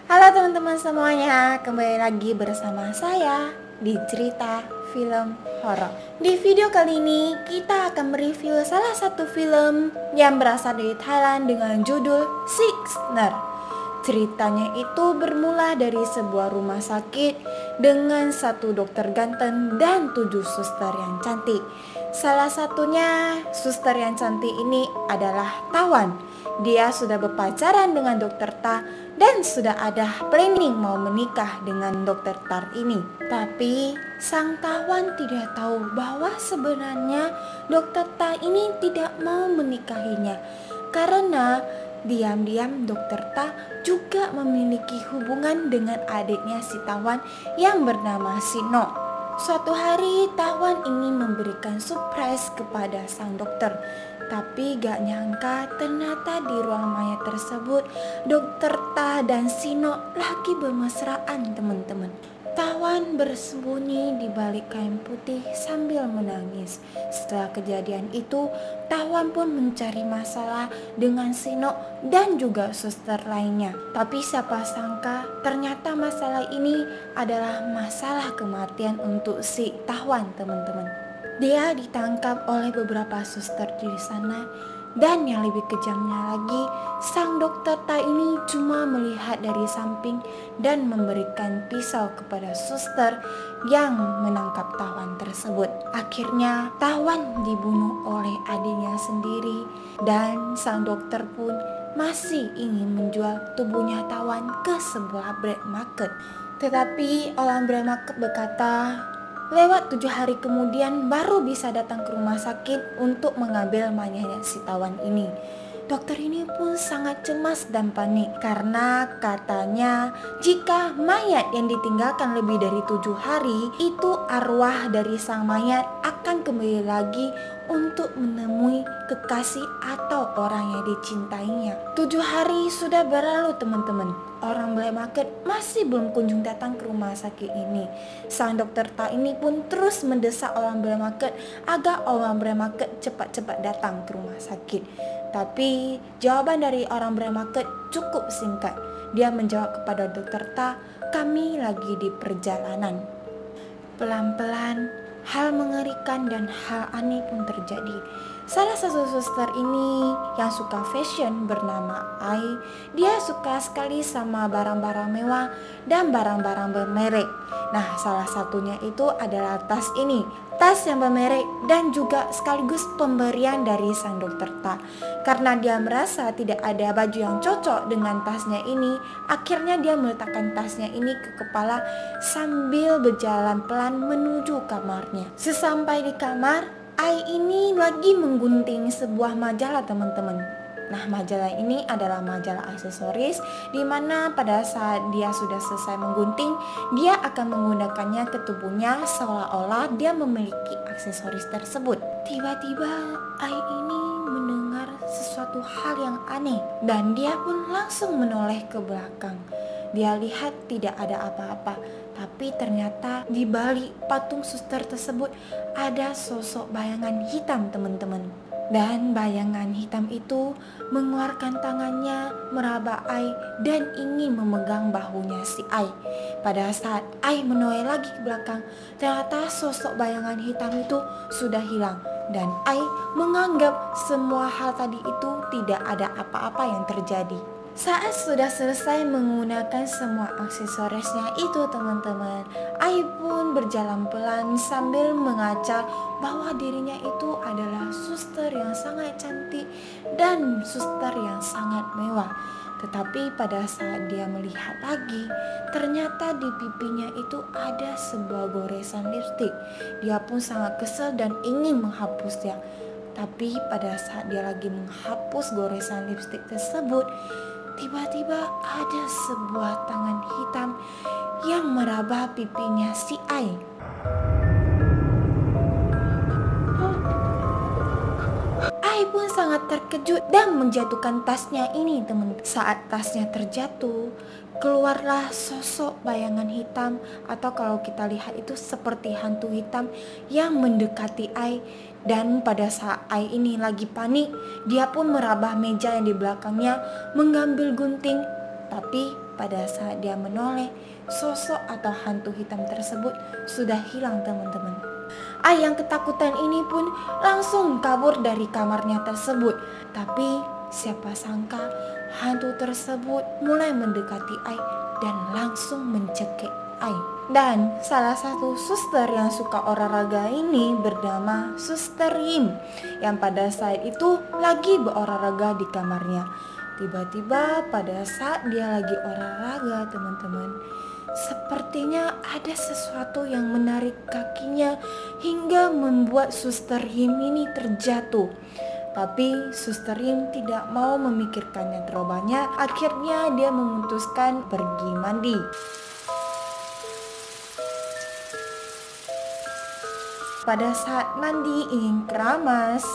Halo teman-teman semuanya, kembali lagi bersama saya di cerita film horor. Di video kali ini kita akan mereview salah satu film yang berasal dari Thailand dengan judul Sixner. Ceritanya itu bermula dari sebuah rumah sakit dengan satu dokter ganteng dan 7 suster yang cantik. Salah satunya suster yang cantik ini adalah Tawan. Dia sudah berpacaran dengan dokter Ta dan sudah ada planning mau menikah dengan dokter Tar ini. Tapi sang Tawan tidak tahu bahwa sebenarnya dokter Ta ini tidak mau menikahinya. Karena diam-diam dokter Ta juga memiliki hubungan dengan adiknya si Tawan yang bernama Sino. Suatu hari Tawan ingin memberikan surprise kepada sang dokter. Tapi gak nyangka ternyata di ruang mayat tersebut dokter Ta dan Sino lagi bermesraan teman-teman. Tawan bersembunyi di balik kain putih sambil menangis. Setelah kejadian itu, Tawan pun mencari masalah dengan Sino dan juga suster lainnya. Tapi siapa sangka ternyata masalah ini adalah masalah kematian untuk si Tawan teman-teman. Dia ditangkap oleh beberapa suster di sana. Dan yang lebih kejamnya lagi, sang dokter Ta ini cuma melihat dari samping dan memberikan pisau kepada suster yang menangkap Tawan tersebut. Akhirnya Tawan dibunuh oleh adiknya sendiri dan sang dokter pun masih ingin menjual tubuhnya Tawan ke sebuah black market. Tetapi orang black market berkata, lewat 7 hari kemudian baru bisa datang ke rumah sakit untuk mengambil mayat si Tawan ini. Dokter ini pun sangat cemas dan panik karena katanya jika mayat yang ditinggalkan lebih dari 7 hari, itu arwah dari sang mayat akan kembali lagi untuk menemui kekasih atau orang yang dicintainya. 7 hari sudah berlalu teman-teman. Orang black market masih belum kunjung datang ke rumah sakit ini. Sang dokter Ta ini pun terus mendesak orang black market agar orang black market cepat-cepat datang ke rumah sakit. Tapi jawaban dari orang black market cukup singkat. Dia menjawab kepada dokter Ta, kami lagi di perjalanan. Pelan-pelan hal mengerikan dan hal aneh pun terjadi. Salah satu suster ini yang suka fashion bernama Ai. Dia suka sekali sama barang-barang mewah dan barang-barang bermerek. Nah, salah satunya itu adalah tas ini. Tas yang bermerek dan juga sekaligus pemberian dari sang dokter Ta. Karena dia merasa tidak ada baju yang cocok dengan tasnya ini, akhirnya dia meletakkan tasnya ini ke kepala sambil berjalan pelan menuju kamarnya. Sesampai di kamar, Ai ini lagi menggunting sebuah majalah teman-teman. Nah, majalah ini adalah majalah aksesoris di mana pada saat dia sudah selesai menggunting, dia akan menggunakannya ke tubuhnya seolah-olah dia memiliki aksesoris tersebut. Tiba-tiba Ai ini mendengar sesuatu hal yang aneh dan dia pun langsung menoleh ke belakang. Dia lihat tidak ada apa-apa, tapi ternyata di balik patung suster tersebut ada sosok bayangan hitam teman-teman. Dan bayangan hitam itu mengeluarkan tangannya meraba Ai dan ingin memegang bahunya si Ai. Pada saat Ai menoleh lagi ke belakang, ternyata sosok bayangan hitam itu sudah hilang. Dan Ai menganggap semua hal tadi itu tidak ada apa-apa yang terjadi. Saat sudah selesai menggunakan semua aksesorisnya itu teman-teman, Ai pun berjalan pelan sambil mengaca bahwa dirinya itu adalah suster yang sangat cantik dan suster yang sangat mewah. Tetapi pada saat dia melihat lagi, ternyata di pipinya itu ada sebuah goresan lipstik. Dia pun sangat kesal dan ingin menghapusnya. Tapi pada saat dia lagi menghapus goresan lipstik tersebut, tiba-tiba ada sebuah tangan hitam yang meraba pipinya si Ai. Ai pun sangat terkejut dan menjatuhkan tasnya ini teman. Saat tasnya terjatuh, keluarlah sosok bayangan hitam atau kalau kita lihat itu seperti hantu hitam yang mendekati Ai. Dan pada saat Ai ini lagi panik, dia pun merabah meja yang di belakangnya, mengambil gunting Tapi pada saat dia menoleh, sosok atau hantu hitam tersebut sudah hilang teman-teman. Ai yang ketakutan ini pun langsung kabur dari kamarnya tersebut. Tapi siapa sangka hantu tersebut mulai mendekati Ai dan langsung mencekik Ai. Dan salah satu suster yang suka olahraga ini bernama Suster Yim, yang pada saat itu lagi berolahraga di kamarnya. Tiba-tiba pada saat dia lagi olahraga teman-teman, sepertinya ada sesuatu yang menarik kakinya hingga membuat Suster Yim ini terjatuh. Tapi Suster Yim tidak mau memikirkannya terlalu banyak. Akhirnya dia memutuskan pergi mandi. Pada saat mandi ingin keramas,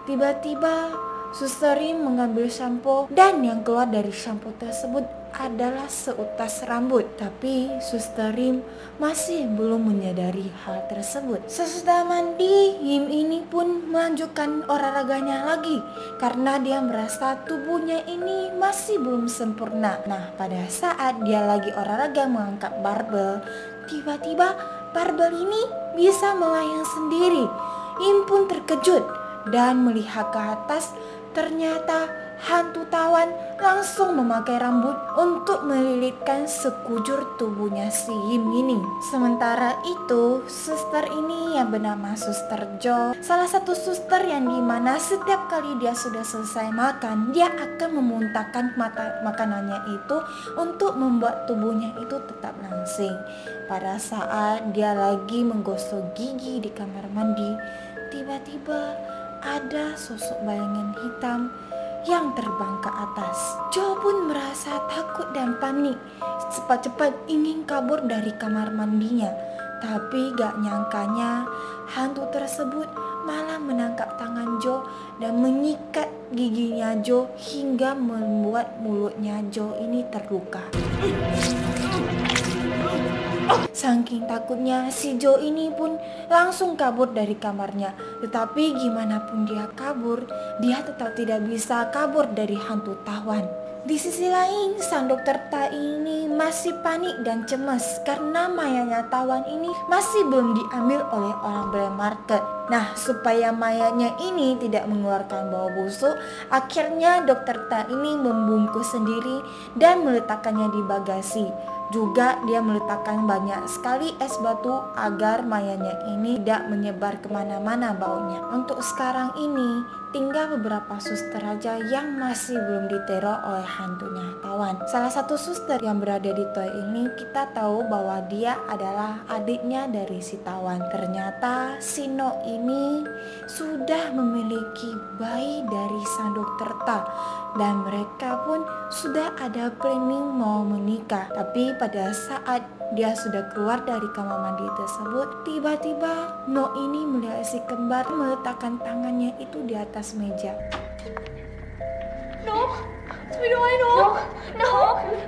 tiba-tiba Suster Yim mengambil sampo dan yang keluar dari sampo tersebut adalah seutas rambut. Tapi Suster Yim masih belum menyadari hal tersebut. Sesudah mandi, Yim ini pun melanjutkan olahraganya lagi karena dia merasa tubuhnya ini masih belum sempurna. Nah, pada saat dia lagi olahraga mengangkat barbel, tiba-tiba barbel ini bisa melayang sendiri. Yim pun terkejut dan melihat ke atas. Ternyata hantu tawan langsung memakai rambut untuk melilitkan sekujur tubuhnya si Yim ini. Sementara itu, suster ini yang bernama Suster Jo, salah satu suster yang dimana setiap kali dia sudah selesai makan, dia akan memuntahkan makanannya itu untuk membuat tubuhnya itu tetap langsing. Pada saat dia lagi menggosok gigi di kamar mandi, tiba-tiba ada sosok bayangan hitam yang terbang ke atas. Jo pun merasa takut dan panik, cepat-cepat ingin kabur dari kamar mandinya. Tapi gak nyangkanya hantu tersebut malah menangkap tangan Jo dan menyikat giginya Jo hingga membuat mulutnya Jo ini terluka. Saking takutnya, si Jo ini pun langsung kabur dari kamarnya. Tetapi gimana pun dia kabur, dia tetap tidak bisa kabur dari hantu tawan. Di sisi lain, sang dokter Ta ini masih panik dan cemas karena mayatnya tawan ini masih belum diambil oleh orang black market. Nah, supaya mayatnya ini tidak mengeluarkan bau busuk, akhirnya dokter Ta ini membungkus sendiri dan meletakkannya di bagasi. Juga dia meletakkan banyak sekali es batu agar mayatnya ini tidak menyebar kemana-mana baunya. Untuk sekarang ini tinggal beberapa suster aja yang masih belum diteror oleh hantunya tawan. Salah satu suster yang berada di toilet ini kita tahu bahwa dia adalah adiknya dari si tawan. Ternyata si No ini sudah memiliki bayi dari sang dokter Ta dan mereka pun sudah ada planning mau menikah. Tapi pada saat dia sudah keluar dari kamar mandi tersebut, tiba-tiba No ini melihat si kembar meletakkan tangannya itu di atas meja. No, no.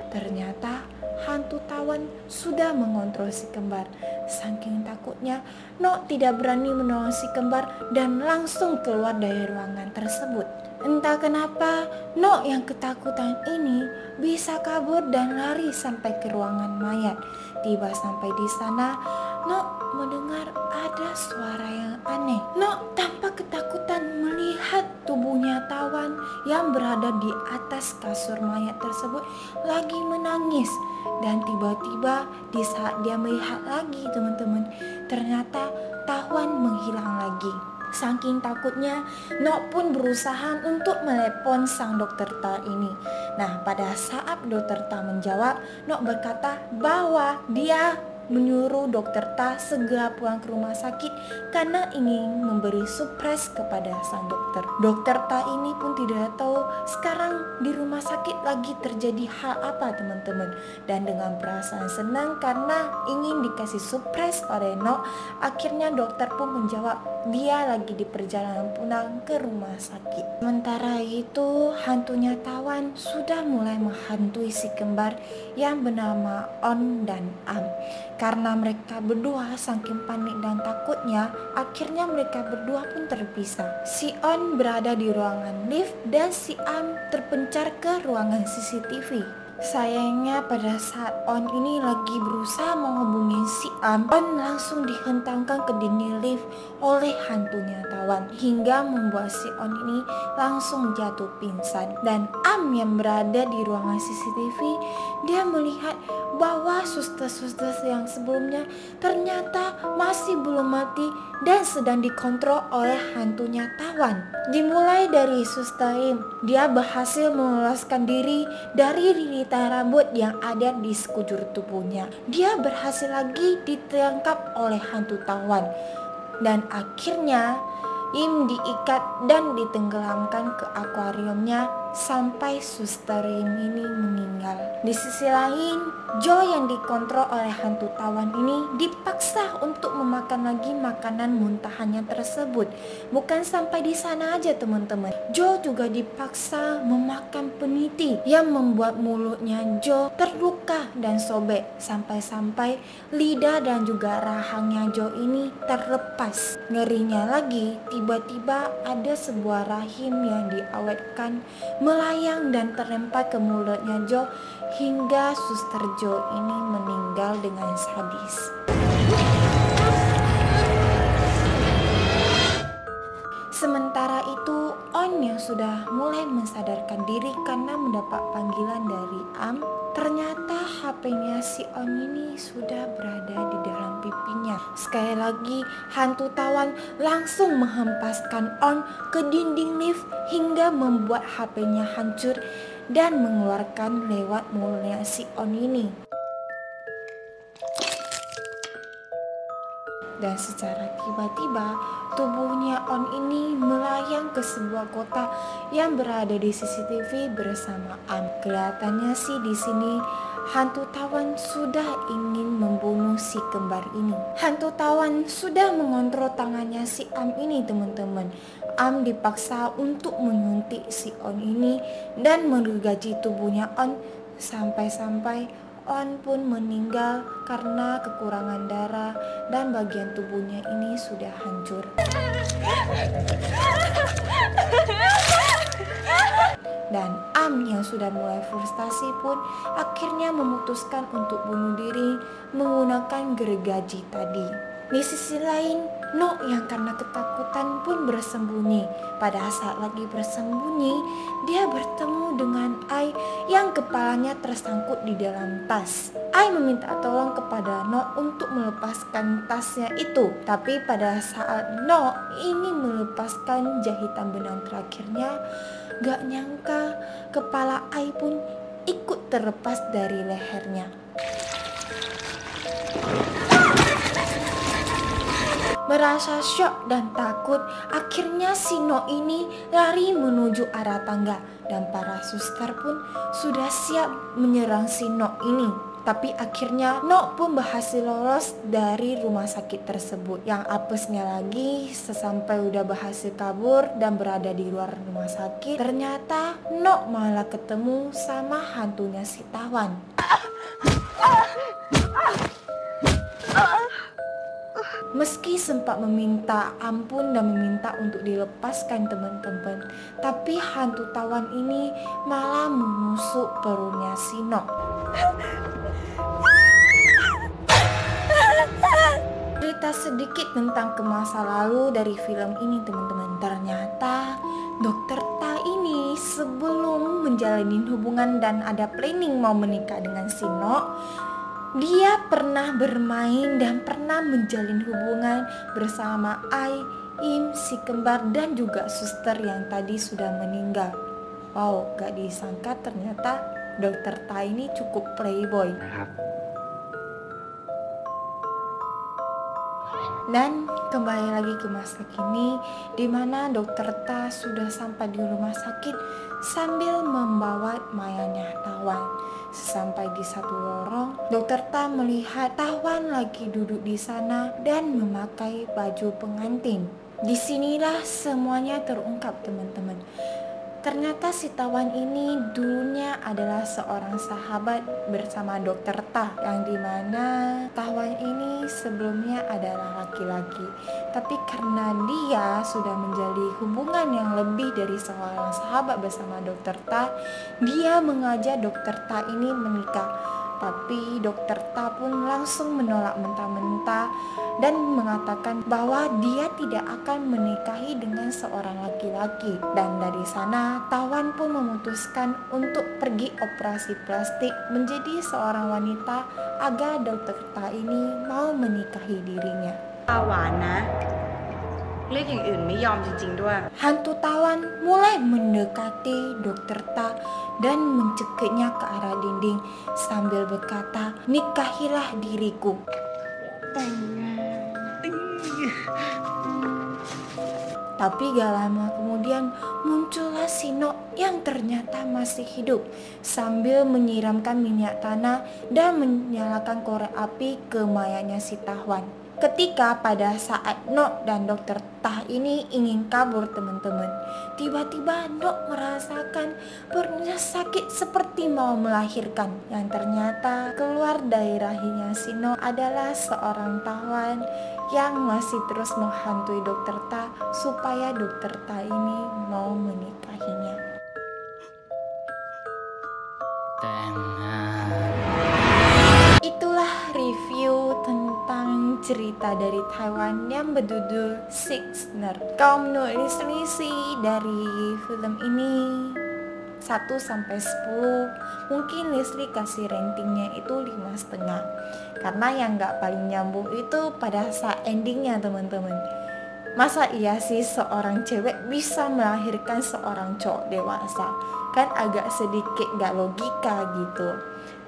Ternyata hantu tawan sudah mengontrol si kembar. Saking takutnya, No tidak berani menolong si kembar dan langsung keluar dari ruangan tersebut. Entah kenapa, No yang ketakutan ini bisa kabur dan lari sampai ke ruangan mayat. Tiba sampai di sana, No mendengar ada suara yang aneh. No tampak ketakutan melihat tubuhnya tawan yang berada di atas kasur mayat tersebut lagi menangis. Dan tiba-tiba di saat dia melihat lagi teman-teman, ternyata tawan menghilang lagi. Saking takutnya, No pun berusaha untuk melepon sang dokter Ta ini. Nah, pada saat dokter Ta menjawab, No berkata bahwa dia menyuruh dokter Ta segera pulang ke rumah sakit karena ingin memberi surprise kepada sang dokter. Dokter Ta ini pun tidak tahu sekarang di rumah sakit lagi terjadi hal apa teman-teman. Dan dengan perasaan senang karena ingin dikasih surprise oleh No, akhirnya dokter pun menjawab dia lagi di perjalanan pulang ke rumah sakit. Sementara itu, hantunya tawan sudah mulai menghantui si kembar yang bernama On dan Am. Karena mereka berdua saking panik dan takutnya, akhirnya mereka berdua pun terpisah. Si On berada di ruangan lift dan si Am terpencar ke ruangan CCTV. Sayangnya pada saat On ini lagi berusaha menghubungi si Am, On langsung dihentangkan ke dinding lift oleh hantunya Tawan hingga membuat si On ini langsung jatuh pingsan. Dan Am yang berada di ruangan CCTV, dia melihat bahwa suster-suster yang sebelumnya ternyata masih belum mati dan sedang dikontrol oleh hantunya Tawan. Dimulai dari Suster Im, dia berhasil meloloskan diri dari lilitan rambut yang ada di sekujur tubuhnya. Dia berhasil lagi ditangkap oleh hantu Tawan. Dan akhirnya Im diikat dan ditenggelamkan ke akuariumnya sampai Suster Im ini meninggal. Di sisi lain, Joe yang dikontrol oleh hantu Tawan ini dipaksa untuk memakan lagi makanan muntahannya tersebut. Bukan sampai di sana aja teman-teman, Joe juga dipaksa memakan peniti yang membuat mulutnya Joe terluka dan sobek, sampai-sampai lidah dan juga rahangnya Joe ini terlepas. Ngerinya lagi, tiba-tiba ada sebuah rahim yang diawetkan melayang dan terlempar ke mulutnya Joe hingga Suster Joe ini meninggal dengan sadis. Sementara itu, On yang sudah mulai mensadarkan diri karena mendapat panggilan dari Am, ternyata HP-nya si On ini sudah berada di dalam pipinya. Sekali lagi, hantu Tawan langsung menghempaskan On ke dinding lift hingga membuat HP-nya hancur dan mengeluarkan lewat mulutnya si On ini. Dan secara tiba-tiba tubuhnya On ini melayang ke sebuah kota yang berada di CCTV bersama Am. Kelihatannya sih di sini hantu Tawan sudah ingin membunuh si kembar ini. Hantu Tawan sudah mengontrol tangannya si Am ini teman-teman. Am dipaksa untuk menyuntik si On ini dan menggergaji tubuhnya On sampai-sampai On pun meninggal karena kekurangan darah dan bagian tubuhnya ini sudah hancur. Dan Am yang sudah mulai frustasi pun akhirnya memutuskan untuk bunuh diri menggunakan gergaji tadi. Di sisi lain, No yang karena ketakutan pun bersembunyi. Pada saat lagi bersembunyi, dia bertemu dengan Ai yang kepalanya tersangkut di dalam tas. Ai meminta tolong kepada No untuk melepaskan tasnya itu. Tapi pada saat No ini melepaskan jahitan benang terakhirnya, gak nyangka kepala Ai pun ikut terlepas dari lehernya. Merasa syok dan takut, akhirnya si No ini lari menuju arah tangga dan para suster pun sudah siap menyerang si No ini. Tapi akhirnya No pun berhasil lolos dari rumah sakit tersebut. Yang apesnya lagi, sesampai udah berhasil kabur dan berada di luar rumah sakit, ternyata No malah ketemu sama hantunya si Tawan. Meski sempat meminta ampun dan meminta untuk dilepaskan teman-teman, tapi hantu Tawan ini malah menusuk perutnya si No. Cerita sedikit tentang ke masa lalu dari film ini teman-teman. Ternyata Dokter Ta ini sebelum menjalani hubungan dan ada planning mau menikah dengan si No, dia pernah bermain dan pernah menjalin hubungan bersama Ai, Im, si kembar dan juga suster yang tadi sudah meninggal. Wow, gak disangka ternyata Dokter Ta ini cukup playboy. Dan kembali lagi ke masa kini, di mana Dokter Ta sudah sampai di rumah sakit sambil membawa mayatnya Tawan. Sesampai di satu lorong, Dokter Ta melihat Tawan lagi duduk di sana dan memakai baju pengantin. Disinilah semuanya terungkap teman-teman. Ternyata si Tawan ini dulunya adalah seorang sahabat bersama Dokter Ta, yang dimana Tawan ini sebelumnya adalah laki-laki. Tapi karena dia sudah menjalin hubungan yang lebih dari seorang sahabat bersama Dr. Ta, dia mengajak Dr. Ta ini menikah. Tapi Dr. Ta pun langsung menolak mentah-mentah dan mengatakan bahwa dia tidak akan menikahi dengan seorang laki-laki. Dan dari sana Tawan pun memutuskan untuk pergi operasi plastik menjadi seorang wanita agar Dr. Ta ini mau menikahi dirinya. ตาหวานนะเรียกอย่างอื่นไม่ยอมจริงๆด้วย Hantu Tawan mulai mendekati Dr. Ta dan mencekiknya ke arah dinding sambil berkata, "Nikahilah diriku." Tapi gak lama kemudian muncullah Sino yang ternyata masih hidup sambil menyiramkan minyak tanah dan menyalakan korek api ke mayatnya si Tahwan. Ketika pada saat Nok dan Dr. Tah ini ingin kabur teman-teman, tiba-tiba Nok merasakan perutnya sakit seperti mau melahirkan. Yang ternyata keluar dari rahimnya Sino adalah seorang Tahwan yang masih terus menghantui Dr. Tah supaya Dr. Tah ini mau menikahinya. Itulah review tentang cerita dari Taiwan yang berjudul Sixner. Kalau menurut Leslie dari film ini 1-10, mungkin Leslie kasih ratingnya itu 5,5. Karena yang gak paling nyambung itu pada saat endingnya teman-teman. Masa iya sih seorang cewek bisa melahirkan seorang cowok dewasa? Kan agak sedikit gak logika gitu.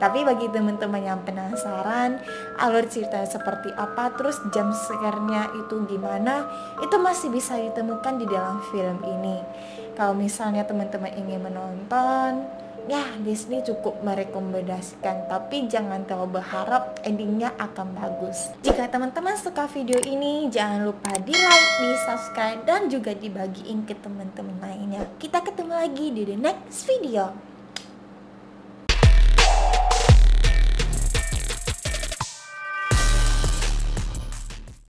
Tapi bagi teman-teman yang penasaran alur cerita seperti apa, terus jump scare-nya itu gimana, itu masih bisa ditemukan di dalam film ini. Kalau misalnya teman-teman ingin menonton, ya Disney cukup merekomendasikan, tapi jangan terlalu berharap endingnya akan bagus. Jika teman-teman suka video ini, jangan lupa di like, di subscribe, dan juga dibagiin ke teman-teman lainnya. Kita ketemu lagi di the next video.